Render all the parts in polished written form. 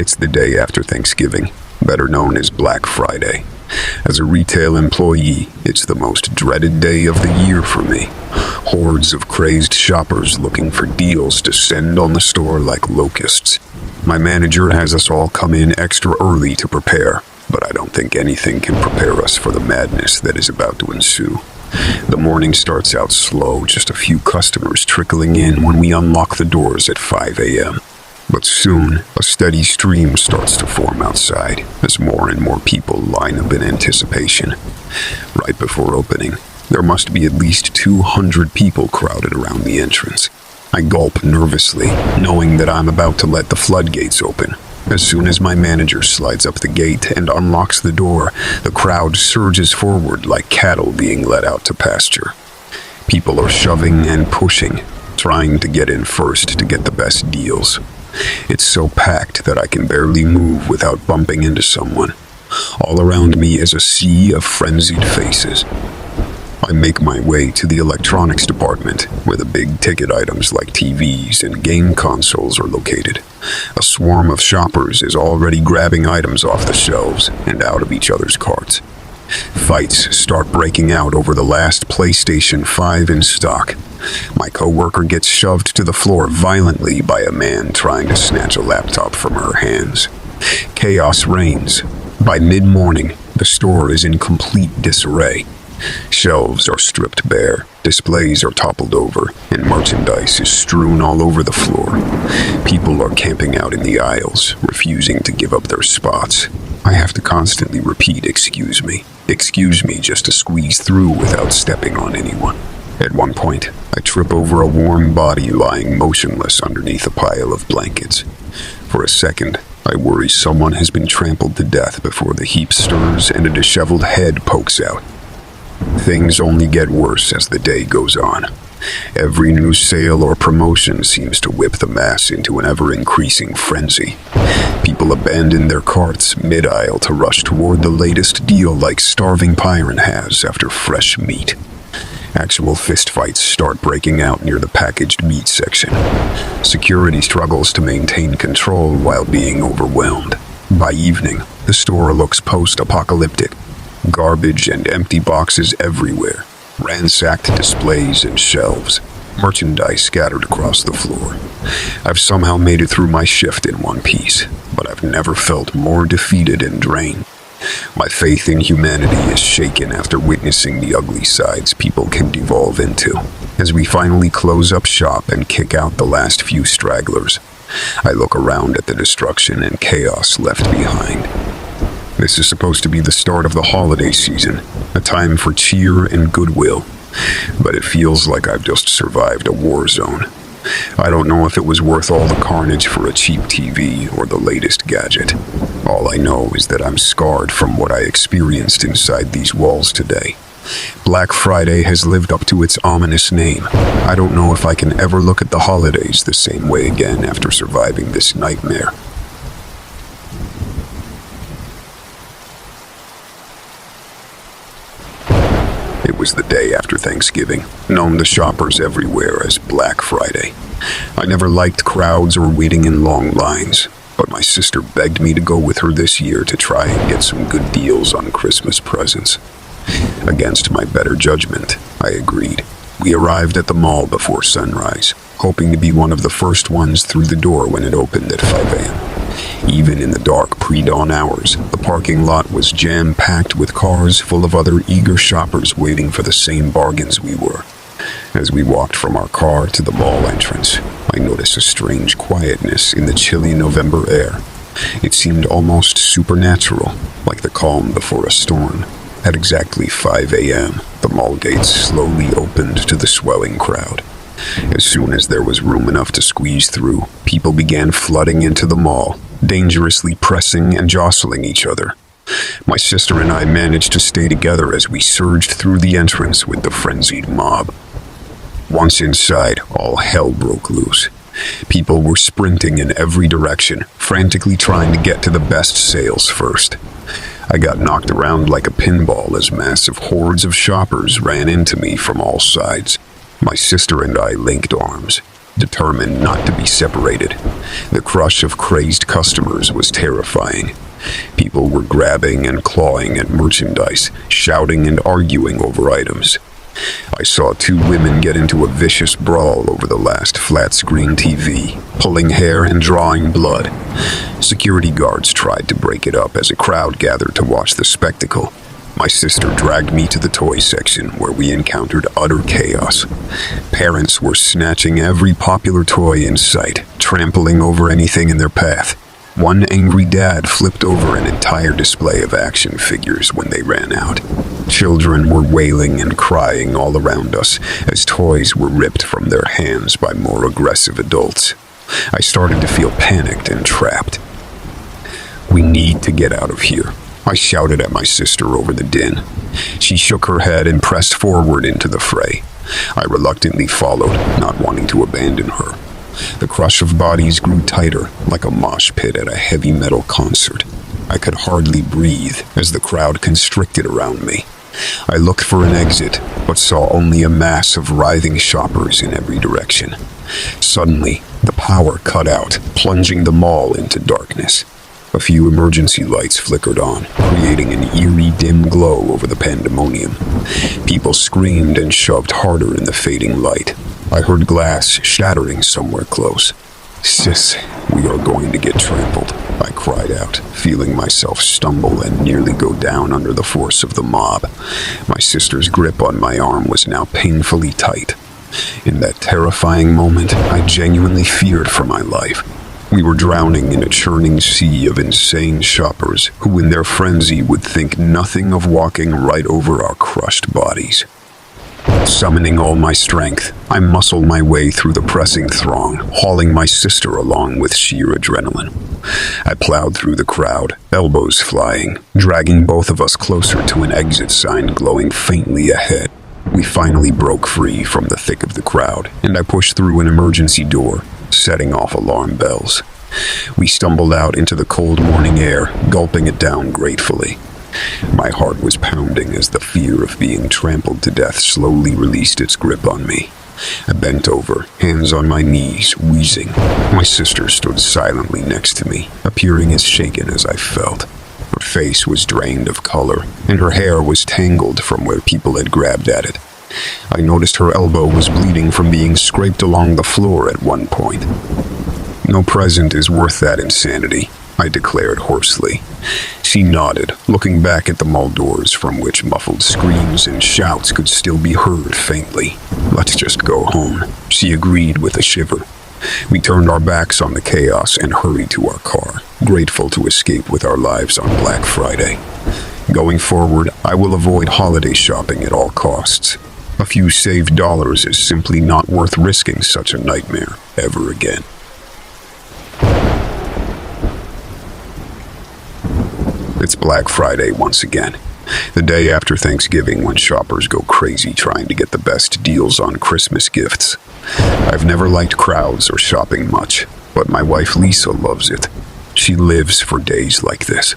It's the day after Thanksgiving, better known as Black Friday. As a retail employee, it's the most dreaded day of the year for me. Hordes of crazed shoppers looking for deals descend on the store like locusts. My manager has us all come in extra early to prepare, but I don't think anything can prepare us for the madness that is about to ensue. The morning starts out slow, just a few customers trickling in when we unlock the doors at 5 a.m. But soon, a steady stream starts to form outside as more and more people line up in anticipation. Right before opening, there must be at least 200 people crowded around the entrance. I gulp nervously, knowing that I'm about to let the floodgates open. As soon as my manager slides up the gate and unlocks the door, the crowd surges forward like cattle being let out to pasture. People are shoving and pushing, trying to get in first to get the best deals. It's so packed that I can barely move without bumping into someone. All around me is a sea of frenzied faces. I make my way to the electronics department, where the big ticket items like TVs and game consoles are located. A swarm of shoppers is already grabbing items off the shelves and out of each other's carts. Fights start breaking out over the last PlayStation 5 in stock. My coworker gets shoved to the floor violently by a man trying to snatch a laptop from her hands. Chaos reigns. By mid-morning, the store is in complete disarray. Shelves are stripped bare, displays are toppled over, and merchandise is strewn all over the floor. People are camping out in the aisles, refusing to give up their spots. I have to constantly repeat, excuse me, just to squeeze through without stepping on anyone. At one point, I trip over a warm body lying motionless underneath a pile of blankets. For a second, I worry someone has been trampled to death before the heap stirs and a disheveled head pokes out. Things only get worse as the day goes on. Every new sale or promotion seems to whip the mass into an ever-increasing frenzy. People abandon their carts mid-aisle to rush toward the latest deal like starving Pyron has after fresh meat. Actual fistfights start breaking out near the packaged meat section. Security struggles to maintain control while being overwhelmed. By evening, the store looks post-apocalyptic. Garbage and empty boxes everywhere, ransacked displays and shelves, merchandise scattered across the floor. I've somehow made it through my shift in one piece, but I've never felt more defeated and drained. My faith in humanity is shaken after witnessing the ugly sides people can devolve into. As we finally close up shop and kick out the last few stragglers, I look around at the destruction and chaos left behind. This is supposed to be the start of the holiday season, a time for cheer and goodwill, but it feels like I've just survived a war zone. I don't know if it was worth all the carnage for a cheap TV or the latest gadget. All I know is that I'm scarred from what I experienced inside these walls today. Black Friday has lived up to its ominous name. I don't know if I can ever look at the holidays the same way again after surviving this nightmare. It was the day after Thanksgiving, known to shoppers everywhere as Black Friday. I never liked crowds or waiting in long lines, but my sister begged me to go with her this year to try and get some good deals on Christmas presents. Against my better judgment, I agreed. We arrived at the mall before sunrise, hoping to be one of the first ones through the door when it opened at 5 a.m. Even in the dark pre-dawn hours, the parking lot was jam-packed with cars full of other eager shoppers waiting for the same bargains we were. As we walked from our car to the mall entrance, I noticed a strange quietness in the chilly November air. It seemed almost supernatural, like the calm before a storm. At exactly 5 a.m., the mall gates slowly opened to the swelling crowd. As soon as there was room enough to squeeze through, people began flooding into the mall, dangerously pressing and jostling each other. My sister and I managed to stay together as we surged through the entrance with the frenzied mob. Once inside, all hell broke loose. People were sprinting in every direction, frantically trying to get to the best sales first. I got knocked around like a pinball as massive hordes of shoppers ran into me from all sides. My sister and I linked arms. determined not to be separated. The crush of crazed customers was terrifying. People were grabbing and clawing at merchandise, shouting and arguing over items. I saw two women get into a vicious brawl over the last flat-screen TV, pulling hair and drawing blood. Security guards tried to break it up as a crowd gathered to watch the spectacle. My sister dragged me to the toy section where we encountered utter chaos. Parents were snatching every popular toy in sight, trampling over anything in their path. One angry dad flipped over an entire display of action figures when they ran out. Children were wailing and crying all around us as toys were ripped from their hands by more aggressive adults. I started to feel panicked and trapped. "We need to get out of here," I shouted at my sister over the din. She shook her head and pressed forward into the fray. I reluctantly followed, not wanting to abandon her. The crush of bodies grew tighter, like a mosh pit at a heavy metal concert. I could hardly breathe as the crowd constricted around me. I looked for an exit, but saw only a mass of writhing shoppers in every direction. Suddenly, the power cut out, plunging the mall into darkness. A few emergency lights flickered on, creating an eerie dim glow over the pandemonium. People screamed and shoved harder in the fading light. I heard glass shattering somewhere close. "Sis, we are going to get trampled," I cried out, feeling myself stumble and nearly go down under the force of the mob. My sister's grip on my arm was now painfully tight. In that terrifying moment, I genuinely feared for my life. We were drowning in a churning sea of insane shoppers who in their frenzy would think nothing of walking right over our crushed bodies. Summoning all my strength, I muscled my way through the pressing throng, hauling my sister along with sheer adrenaline. I plowed through the crowd, elbows flying, dragging both of us closer to an exit sign glowing faintly ahead. We finally broke free from the thick of the crowd, and I pushed through an emergency door, setting off alarm bells. We stumbled out into the cold morning air, gulping it down gratefully. My heart was pounding as the fear of being trampled to death slowly released its grip on me. I bent over, hands on my knees, wheezing. My sister stood silently next to me, appearing as shaken as I felt. Her face was drained of color, and her hair was tangled from where people had grabbed at it. I noticed her elbow was bleeding from being scraped along the floor at one point. "No present is worth that insanity," I declared hoarsely. She nodded, looking back at the mall doors from which muffled screams and shouts could still be heard faintly. "Let's just go home," she agreed with a shiver. We turned our backs on the chaos and hurried to our car, grateful to escape with our lives on Black Friday. Going forward, I will avoid holiday shopping at all costs. A few saved dollars is simply not worth risking such a nightmare ever again. It's Black Friday once again, the day after Thanksgiving when shoppers go crazy trying to get the best deals on Christmas gifts. I've never liked crowds or shopping much, but my wife Lisa loves it. She lives for days like this.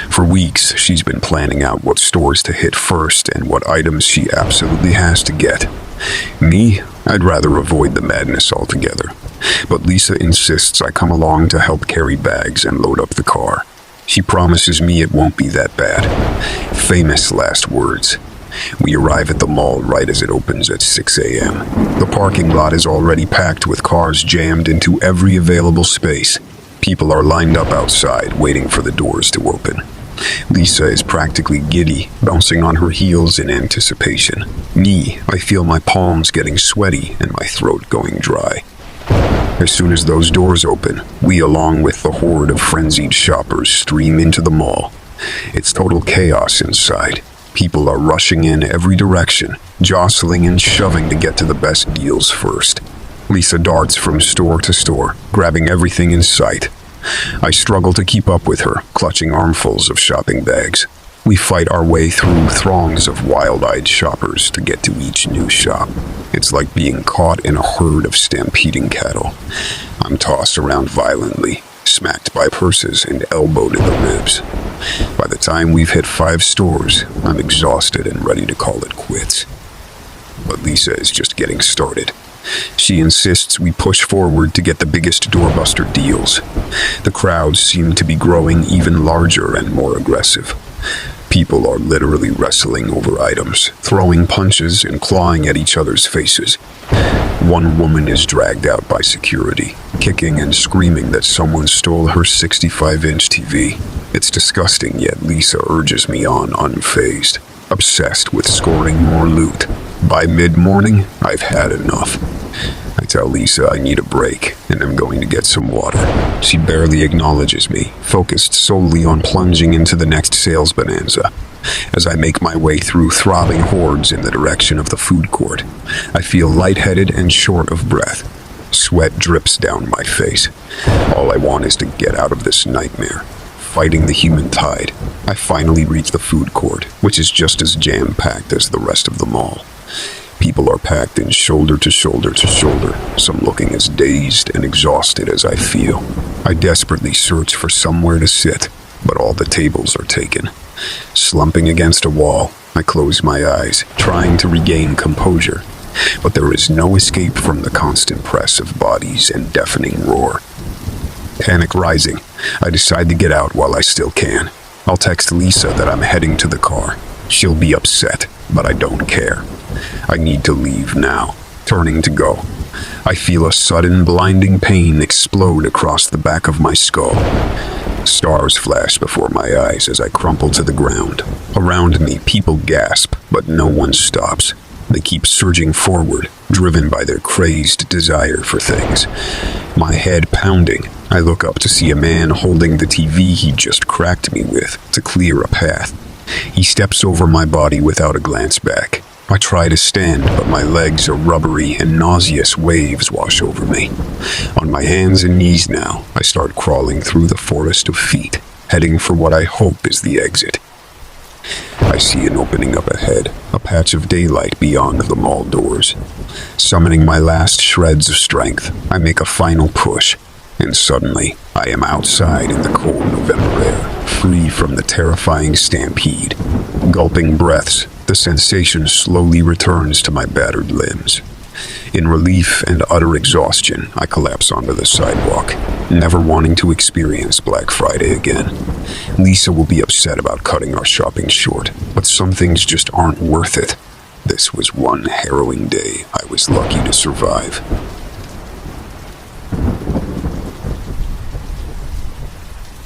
For weeks, she's been planning out what stores to hit first and what items she absolutely has to get. Me, I'd rather avoid the madness altogether, but Lisa insists I come along to help carry bags and load up the car. She promises me it won't be that bad. Famous last words. We arrive at the mall right as it opens at 6 a.m. The parking lot is already packed with cars jammed into every available space. People are lined up outside, waiting for the doors to open. Lisa is practically giddy, bouncing on her heels in anticipation. Me, I feel my palms getting sweaty and my throat going dry. As soon as those doors open, we, along with the horde of frenzied shoppers, stream into the mall. It's total chaos inside. People are rushing in every direction, jostling and shoving to get to the best deals first. Lisa darts from store to store, grabbing everything in sight. I struggle to keep up with her, clutching armfuls of shopping bags. We fight our way through throngs of wild-eyed shoppers to get to each new shop. It's like being caught in a herd of stampeding cattle. I'm tossed around violently, smacked by purses and elbowed in the ribs. By the time we've hit 5 stores, I'm exhausted and ready to call it quits. But Lisa is just getting started. She insists we push forward to get the biggest doorbuster deals. The crowds seem to be growing even larger and more aggressive. People are literally wrestling over items, throwing punches and clawing at each other's faces. One woman is dragged out by security, kicking and screaming that someone stole her 65-inch TV. It's disgusting, yet Lisa urges me on unfazed, obsessed with scoring more loot. By mid-morning, I've had enough. I tell Lisa I need a break, and I'm going to get some water. She barely acknowledges me, focused solely on plunging into the next sales bonanza. As I make my way through throbbing hordes in the direction of the food court, I feel lightheaded and short of breath. Sweat drips down my face. All I want is to get out of this nightmare. Fighting the human tide, I finally reach the food court, which is just as jam-packed as the rest of the mall. People are packed in shoulder to shoulder to shoulder, some looking as dazed and exhausted as I feel. I desperately search for somewhere to sit, but all the tables are taken. Slumping against a wall, I close my eyes, trying to regain composure. But there is no escape from the constant press of bodies and deafening roar. Panic rising, I decide to get out while I still can. I'll text Lisa that I'm heading to the car. She'll be upset, but I don't care. I need to leave now. Turning to go, I feel a sudden blinding pain explode across the back of my skull. Stars flash before my eyes as I crumple to the ground. Around me, people gasp, but no one stops. They keep surging forward, driven by their crazed desire for things. My head pounding, I look up to see a man holding the TV he just cracked me with to clear a path. He steps over my body without a glance back. I try to stand, but my legs are rubbery and nauseous waves wash over me. On my hands and knees now, I start crawling through the forest of feet, heading for what I hope is the exit. I see an opening up ahead, a patch of daylight beyond the mall doors. Summoning my last shreds of strength, I make a final push, and suddenly, I am outside in the cold November air, free from the terrifying stampede. Gulping breaths, the sensation slowly returns to my battered limbs. In relief and utter exhaustion, I collapse onto the sidewalk, never wanting to experience Black Friday again. Lisa will be upset about cutting our shopping short, but some things just aren't worth it. This was one harrowing day I was lucky to survive.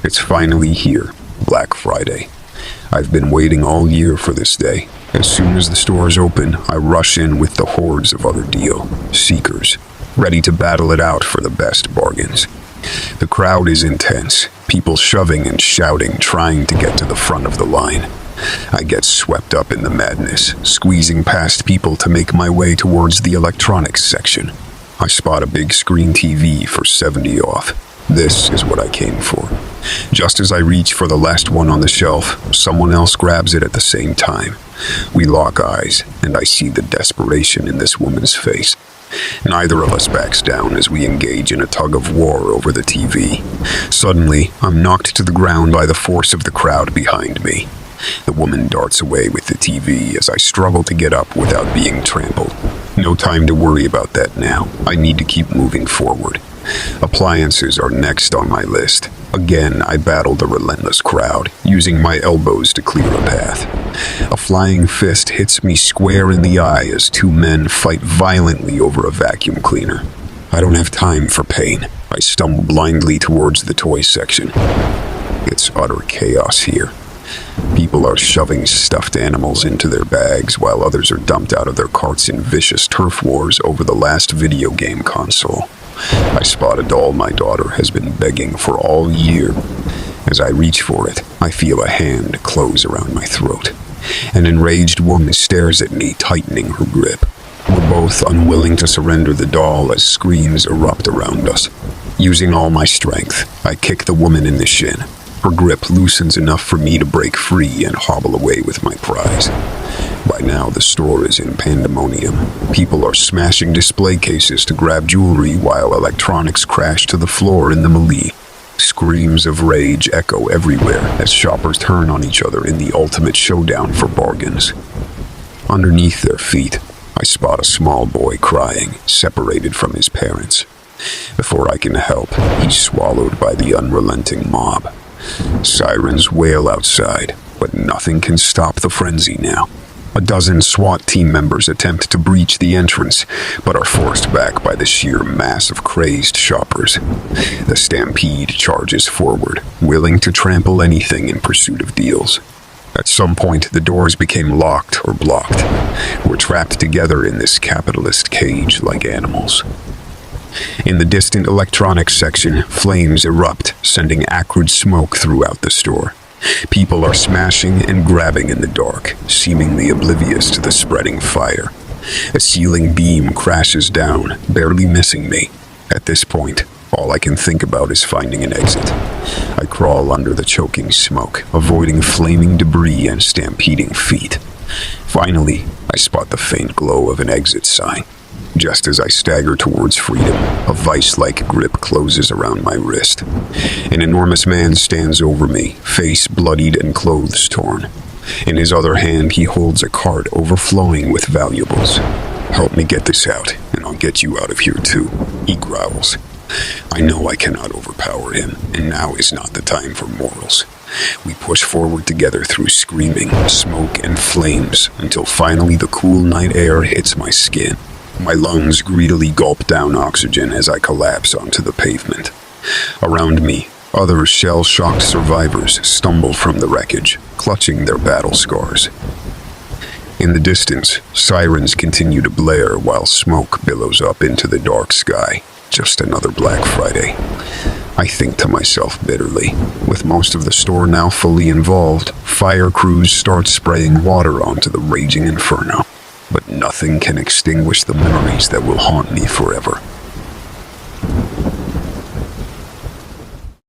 It's finally here, Black Friday. I've been waiting all year for this day. As soon as the stores open, I rush in with the hordes of other deal seekers, ready to battle it out for the best bargains. The crowd is intense, people shoving and shouting, trying to get to the front of the line. I get swept up in the madness, squeezing past people to make my way towards the electronics section. I spot a big screen TV for 70 off. This is what I came for. Just as I reach for the last one on the shelf, someone else grabs it at the same time. We lock eyes, and I see the desperation in this woman's face. Neither of us backs down as we engage in a tug of war over the TV. Suddenly, I'm knocked to the ground by the force of the crowd behind me. The woman darts away with the TV as I struggle to get up without being trampled. No time to worry about that now. I need to keep moving forward. Appliances are next on my list. Again, I battle the relentless crowd, using my elbows to clear a path. A flying fist hits me square in the eye as two men fight violently over a vacuum cleaner. I don't have time for pain. I stumble blindly towards the toy section. It's utter chaos here. People are shoving stuffed animals into their bags, while others are dumped out of their carts in vicious turf wars over the last video game console. I spot a doll my daughter has been begging for all year. As I reach for it, I feel a hand close around my throat. An enraged woman stares at me, tightening her grip. We're both unwilling to surrender the doll as screams erupt around us. Using all my strength, I kick the woman in the shin. Her grip loosens enough for me to break free and hobble away with my prize. By now, the store is in pandemonium. People are smashing display cases to grab jewelry while electronics crash to the floor in the melee. Screams of rage echo everywhere as shoppers turn on each other in the ultimate showdown for bargains. Underneath their feet, I I spot a small boy crying, separated from his parents. Before I can help, he's swallowed by the unrelenting mob. Sirens wail outside, but nothing can stop the frenzy now. A dozen SWAT team members attempt to breach the entrance, but are forced back by the sheer mass of crazed shoppers. The stampede charges forward, willing to trample anything in pursuit of deals. At some point, the doors became locked or blocked. We're trapped together in this capitalist cage like animals. In the distant electronics section, flames erupt, sending acrid smoke throughout the store. People are smashing and grabbing in the dark, seemingly oblivious to the spreading fire. A ceiling beam crashes down, barely missing me. At this point, all I can think about is finding an exit. I crawl under the choking smoke, avoiding flaming debris and stampeding feet. Finally, I spot the faint glow of an exit sign. Just as I stagger towards freedom, a vice-like grip closes around my wrist. An enormous man stands over me, face bloodied and clothes torn. In his other hand, he holds a cart overflowing with valuables. "Help me get this out, and I'll get you out of here too," he growls. I know I cannot overpower him, and now is not the time for morals. We push forward together through screaming, smoke, and flames, until finally the cool night air hits my skin. My lungs greedily gulp down oxygen as I collapse onto the pavement. Around me, other shell-shocked survivors stumble from the wreckage, clutching their battle scars. In the distance, sirens continue to blare while smoke billows up into the dark sky. Just another Black Friday. I think to myself bitterly. With most of the store now fully involved, fire crews start spraying water onto the raging inferno. But nothing can extinguish the memories that will haunt me forever.